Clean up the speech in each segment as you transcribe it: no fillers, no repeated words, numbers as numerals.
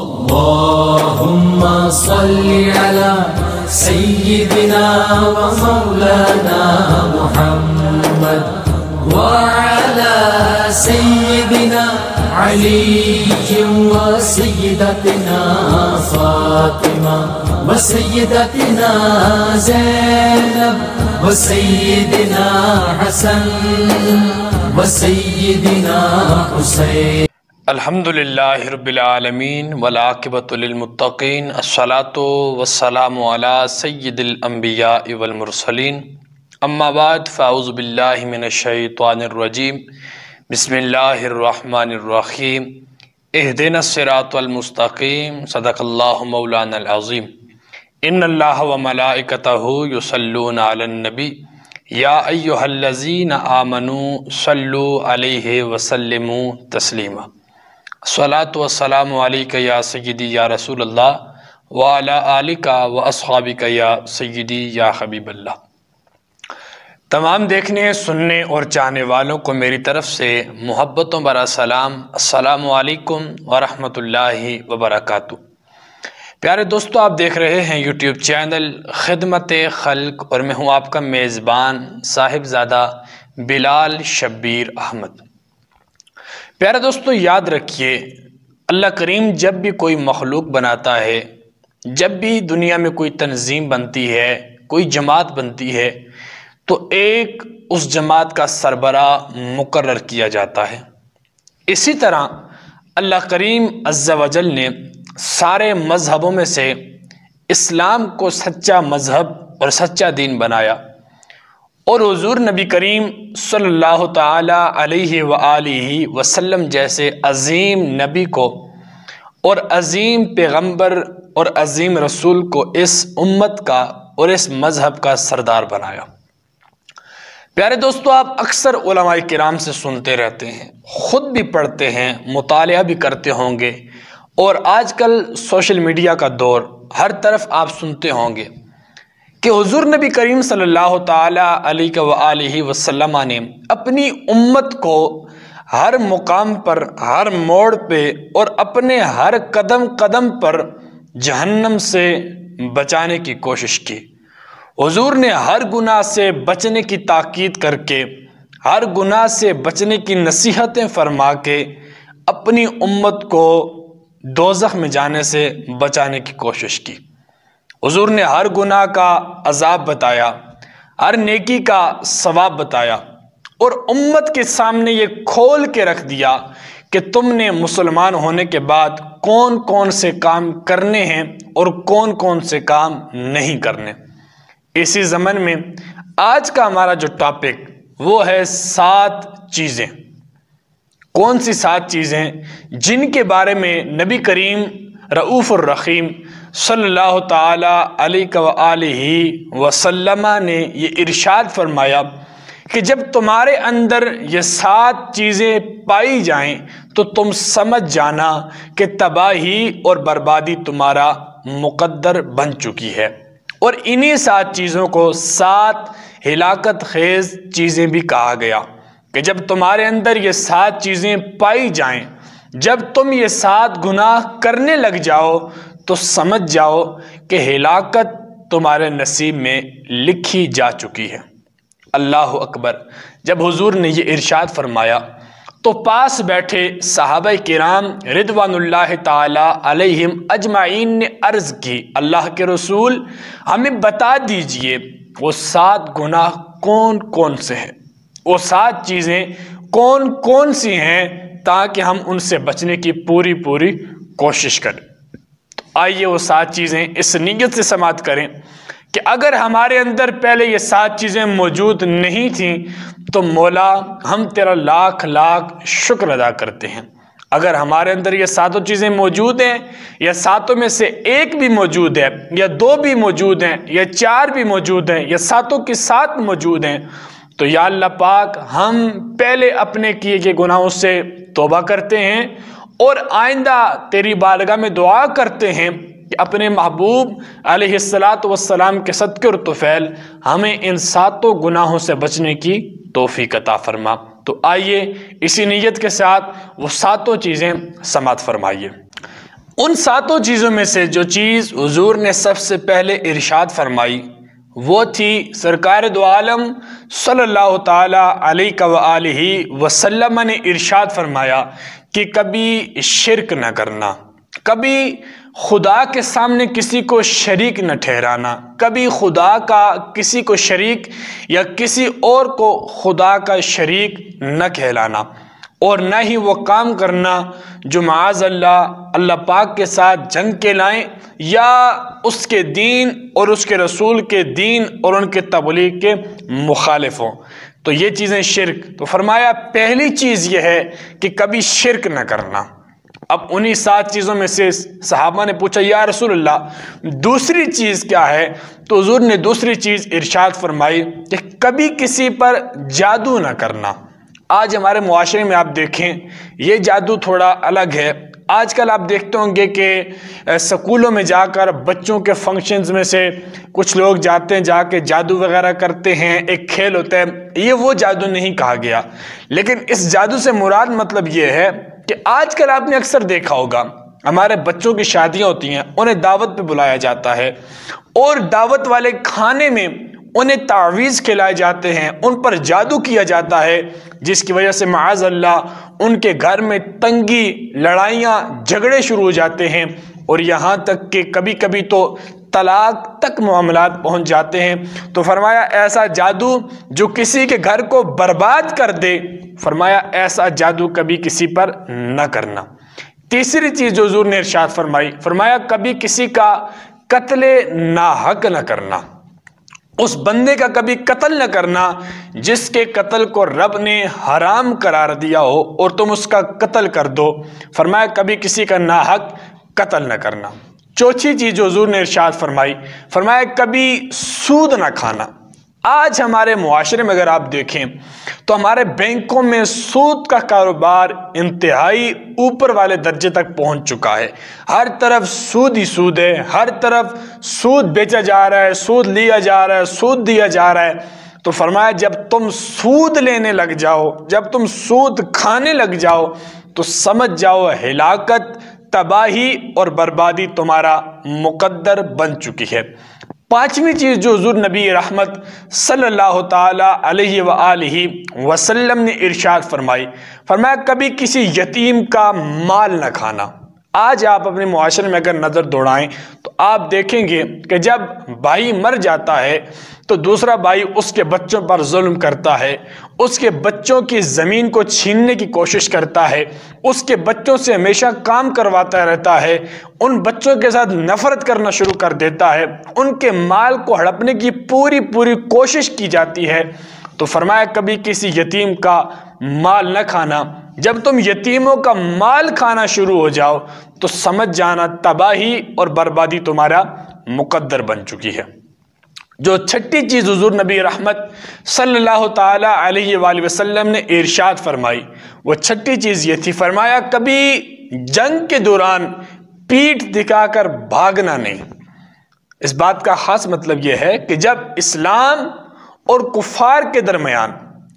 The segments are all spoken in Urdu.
اللهم صل على سيدنا ومولانا محمد وعلى سيدنا علي وسيدتنا فاطمة وسيدتنا زينب وسيدنا حسن وسيدنا حسين. الحمدللہ رب العالمین والعاقبۃ للمتقین، الصلاۃ والسلام علی سید الانبیاء والمرسلین، اما بعد فاعوذ باللہ من الشیطان الرجیم، بسم اللہ الرحمن الرحیم، اہدنا الصراط المستقیم، صدق اللہ مولانا العظیم. ان اللہ وملائکتہ یصلون علی النبی یا ایہا الذین آمنوا صلوا علیہ وسلموا تسلیما. الصلاۃ والسلام علیک یا سیدی یا رسول اللہ وعلی آلک واصحابک یا سیدی یا حبیب اللہ. تمام دیکھنے، سننے اور چاہنے والوں کو میری طرف سے محبتوں بھرا سلام. السلام علیکم ورحمۃ اللہ وبرکاتہ. پیارے دوستو، آپ دیکھ رہے ہیں یوٹیوب چینل خدمت خلق اور میں ہوں آپ کا میزبان صاحبزادہ بلال شبیر احمد. پیارے دوستو، یاد رکھیے، اللہ کریم جب بھی کوئی مخلوق بناتا ہے، جب بھی دنیا میں کوئی تنظیم بنتی ہے، کوئی جماعت بنتی ہے، تو ایک اس جماعت کا سربراہ مقرر کیا جاتا ہے. اسی طرح اللہ کریم عزوجل نے سارے مذہبوں میں سے اسلام کو سچا مذہب اور سچا دین بنایا، اور حضور نبی کریم صلی اللہ تعالی علیہ وآلہ وسلم جیسے عظیم نبی کو اور عظیم پیغمبر اور عظیم رسول کو اس امت کا اور اس مذہب کا سردار بنایا. پیارے دوستو، آپ اکثر علماء کرام سے سنتے رہتے ہیں، خود بھی پڑھتے ہیں، مطالعہ بھی کرتے ہوں گے، اور آج کل سوشل میڈیا کا دور، ہر طرف آپ سنتے ہوں گے کہ حضور نبی کریم صلی اللہ تعالی علیہ وآلہ وسلم نے اپنی امت کو ہر مقام پر، ہر موڑ پہ اور اپنے ہر قدم قدم پر جہنم سے بچانے کی کوشش کی. حضور نے ہر گناہ سے بچنے کی تاکید کر کے، ہر گناہ سے بچنے کی نصیحتیں فرما کے اپنی امت کو دوزخ میں جانے سے بچانے کی کوشش کی. حضور نے ہر گناہ کا عذاب بتایا، ہر نیکی کا ثواب بتایا، اور امت کے سامنے یہ کھول کے رکھ دیا کہ تم نے مسلمان ہونے کے بعد کون کون سے کام کرنے ہیں اور کون کون سے کام نہیں کرنے. اسی ضمن میں آج کا ہمارا جو ٹاپک وہ ہے 7 چیزیں. کون سی 7 چیزیں جن کے بارے میں نبی کریم رؤوف الرحیم صلی اللہ تعالی علیہ وآلہ وسلم نے یہ ارشاد فرمایا کہ جب تمہارے اندر یہ 7 چیزیں پائی جائیں تو تم سمجھ جانا کہ تباہی اور بربادی تمہارا مقدر بن چکی ہے. اور انہی 7 چیزوں کو 7 ہلاکت خیز چیزیں بھی کہا گیا کہ جب تمہارے اندر یہ 7 چیزیں پائی جائیں، جب تم یہ 7 گناہ کرنے لگ جاؤ تو سمجھ جاؤ کہ ہلاکت تمہارے نصیب میں لکھی جا چکی ہے. اللہ اکبر. جب حضور نے یہ ارشاد فرمایا تو پاس بیٹھے صحابہ کرام رضوان اللہ تعالی علیہم اجمعین نے عرض کی، اللہ کے رسول ہمیں بتا دیجئے وہ 7 گناہ کون کون سے ہیں، وہ 7 چیزیں کون کون سی ہیں تاکہ ہم ان سے بچنے کی پوری کوشش کریں. تو آئیے وہ 7 چیزیں اس نیت سے سماعت کریں کہ اگر ہمارے اندر پہلے یہ 7 چیزیں موجود نہیں تھیں تو مولا ہم تیرا لاکھ لاکھ شکر ادا کرتے ہیں. اگر ہمارے اندر یہ 7 چیزیں موجود ہیں، یا 7 میں سے ایک بھی موجود ہے، یا 2 بھی موجود ہیں، یا 4 بھی موجود ہیں، یا 7 کی 7 موجود ہیں، تو یا اللہ پاک ہم پہلے اپنے کیے گئے گناہوں سے توبہ کرتے ہیں، اور آئندہ تیری بارگاہ میں دعا کرتے ہیں کہ اپنے محبوب علیہ السلام کے صدقے اور طفیل ہمیں ان 7 گناہوں سے بچنے کی توفیق عطا فرما. تو آئیے اسی نیت کے ساتھ وہ 7 چیزیں سماعت فرمائیے. ان 7 چیزوں میں سے جو چیز حضور نے سب سے پہلے ارشاد فرمائی وہ تھی سرکار دو عالم صلی اللہ تعالیٰ علیہ وآلہ وسلم نے ارشاد فرمایا کہ کبھی شرک نہ کرنا، کبھی خدا کے سامنے کسی کو شریک نہ ٹھہرانا، کبھی خدا کا کسی کو شریک یا کسی اور کو خدا کا شریک نہ کہلانا، اور نہ ہی وہ کام کرنا جو معاذ اللہ پاک کے ساتھ جنگ کے لائیں یا اس کے دین اور اس کے رسول کے دین اور ان کے تبلیغ کے مخالف ہوں۔ تو یہ چیزیں شرک، تو فرمایا پہلی چیز یہ ہے کہ کبھی شرک نہ کرنا۔ اب انہی 7 چیزوں میں سے صحابہ نے پوچھا یا رسول اللہ دوسری چیز کیا ہے؟ تو حضور نے دوسری چیز ارشاد فرمائی کہ کبھی کسی پر جادو نہ کرنا۔ آج ہمارے معاشرے میں آپ دیکھیں یہ جادو تھوڑا الگ ہے۔ آج کل آپ دیکھتے ہوں گے کہ سکولوں میں جا کر بچوں کے فنکشنز میں سے کچھ لوگ جاتے ہیں، جا کے جادو وغیرہ کرتے ہیں، ایک کھیل ہوتا ہے۔ یہ وہ جادو نہیں کہا گیا، لیکن اس جادو سے مراد مطلب یہ ہے کہ آج کل آپ نے اکثر دیکھا ہوگا ہمارے بچوں کی شادیاں ہوتی ہیں، انہیں دعوت پہ بلایا جاتا ہے اور دعوت والے کھانے میں انہیں تعویذ کھلائے جاتے ہیں، ان پر جادو کیا جاتا ہے، جس کی وجہ سے معاذ اللہ ان کے گھر میں تنگی، لڑائیاں، جھگڑے شروع ہو جاتے ہیں، اور یہاں تک کہ کبھی کبھی تو طلاق تک معاملات پہنچ جاتے ہیں۔ تو فرمایا ایسا جادو جو کسی کے گھر کو برباد کر دے، فرمایا ایسا جادو کبھی کسی پر نہ کرنا۔ تیسری چیز جو حضور نے ارشاد فرمائی، فرمایا کبھی کسی کا قتل ناحق نہ کرنا، اس بندے کا کبھی قتل نہ کرنا جس کے قتل کو رب نے حرام قرار دیا ہو اور تم اس کا قتل کر دو، فرمایا کبھی کسی کا ناحق قتل نہ کرنا۔ چوتھی چیز جو حضور نے ارشاد فرمائی، فرمایا کبھی سود نہ کھانا۔ آج ہمارے معاشرے میں اگر آپ دیکھیں تو ہمارے بینکوں میں سود کا کاروبار انتہائی اوپر والے درجے تک پہنچ چکا ہے۔ ہر طرف سود ہی سود ہے، ہر طرف سود بیچا جا رہا ہے، سود لیا جا رہا ہے، سود دیا جا رہا ہے۔ تو فرمایا جب تم سود لینے لگ جاؤ، جب تم سود کھانے لگ جاؤ تو سمجھ جاؤ ہلاکت، تباہی اور بربادی تمہارا مقدر بن چکی ہے۔ پانچویں چیز جو حضور نبی رحمت صلی اللہ تعالی علیہ وآلہ وسلم نے ارشاد فرمائی، فرمایا کبھی کسی یتیم کا مال نہ کھانا۔ آج آپ اپنے معاشرے میں اگر نظر دوڑائیں تو آپ دیکھیں گے کہ جب بھائی مر جاتا ہے تو دوسرا بھائی اس کے بچوں پر ظلم کرتا ہے، اس کے بچوں کی زمین کو چھیننے کی کوشش کرتا ہے، اس کے بچوں سے ہمیشہ کام کرواتا رہتا ہے، ان بچوں کے ساتھ نفرت کرنا شروع کر دیتا ہے، ان کے مال کو ہڑپنے کی پوری کوشش کی جاتی ہے۔ تو فرمایا کبھی کسی یتیم کا مال نہ کھانا۔ جب تم یتیموں کا مال کھانا شروع ہو جاؤ تو سمجھ جانا تباہی اور بربادی تمہارا مقدر بن چکی ہے۔ جو چھٹی چیز حضور نبی رحمت صلی اللہ تعالی علیہ وآلہ وسلم نے ارشاد فرمائی، وہ چھٹی چیز یہ تھی، فرمایا کبھی جنگ کے دوران پیٹھ دکھا کر بھاگنا نہیں۔ اس بات کا خاص مطلب یہ ہے کہ جب اسلام اور کفار کے درمیان،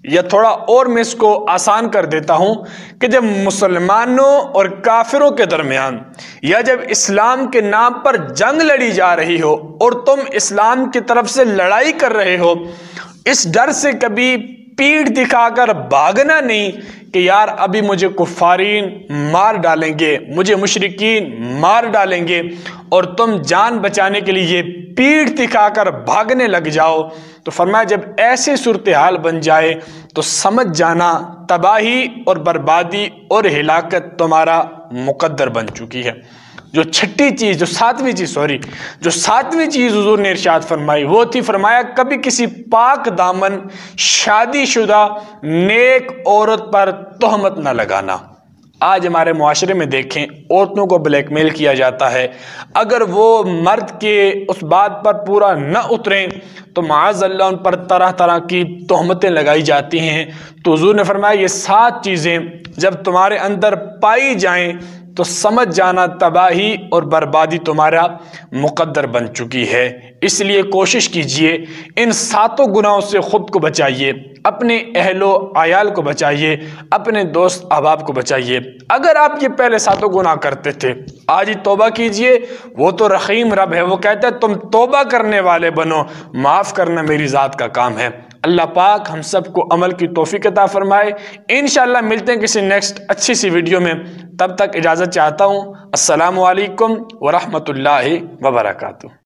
یا تھوڑا اور میں اس کو آسان کر دیتا ہوں کہ جب مسلمانوں اور کافروں کے درمیان یا جب اسلام کے نام پر جنگ لڑی جا رہی ہو اور تم اسلام کی طرف سے لڑائی کر رہے ہو، اس ڈر سے کبھی پیٹھ دکھا کر بھاگنا نہیں کہ یار ابھی مجھے کفارین مار ڈالیں گے، مجھے مشرکین مار ڈالیں گے، اور تم جان بچانے کے لیے پیٹھ دکھا کر بھاگنے لگ جاؤ۔ تو فرمایا جب ایسی صورتحال بن جائے تو سمجھ جانا تباہی اور بربادی اور ہلاکت تمہارا مقدر بن چکی ہے۔ جو ساتویں چیز حضور نے ارشاد فرمائی وہ تھی، فرمایا کبھی کسی پاک دامن شادی شدہ نیک عورت پر تہمت نہ لگانا۔ آج ہمارے معاشرے میں دیکھیں عورتوں کو بلیک میل کیا جاتا ہے، اگر وہ مرد کے اس بات پر پورا نہ اتریں تو معاذ اللہ ان پر طرح طرح کی تہمتیں لگائی جاتی ہیں۔ تو حضور نے فرمایا یہ 7 چیزیں جب تمہارے اندر پائی جائیں تو سمجھ جانا تباہی اور بربادی تمہارا مقدر بن چکی ہے۔ اس لیے کوشش کیجئے ان 7 گناہوں سے خود کو بچائیے، اپنے اہل و عیال کو بچائیے، اپنے دوست احباب کو بچائیے۔ اگر آپ یہ پہلے 7 گناہ کرتے تھے، آج ہی توبہ کیجئے۔ وہ تو رحیم رب ہے، وہ کہتا ہے تم توبہ کرنے والے بنو، معاف کرنا میری ذات کا کام ہے۔ اللہ پاک ہم سب کو عمل کی توفیق عطا فرمائے۔ انشاءاللہ ملتے ہیں کسی نیکسٹ اچھی سی ویڈیو میں، تب تک اجازت چاہتا ہوں۔ السلام علیکم ورحمۃ اللہ وبرکاتہ۔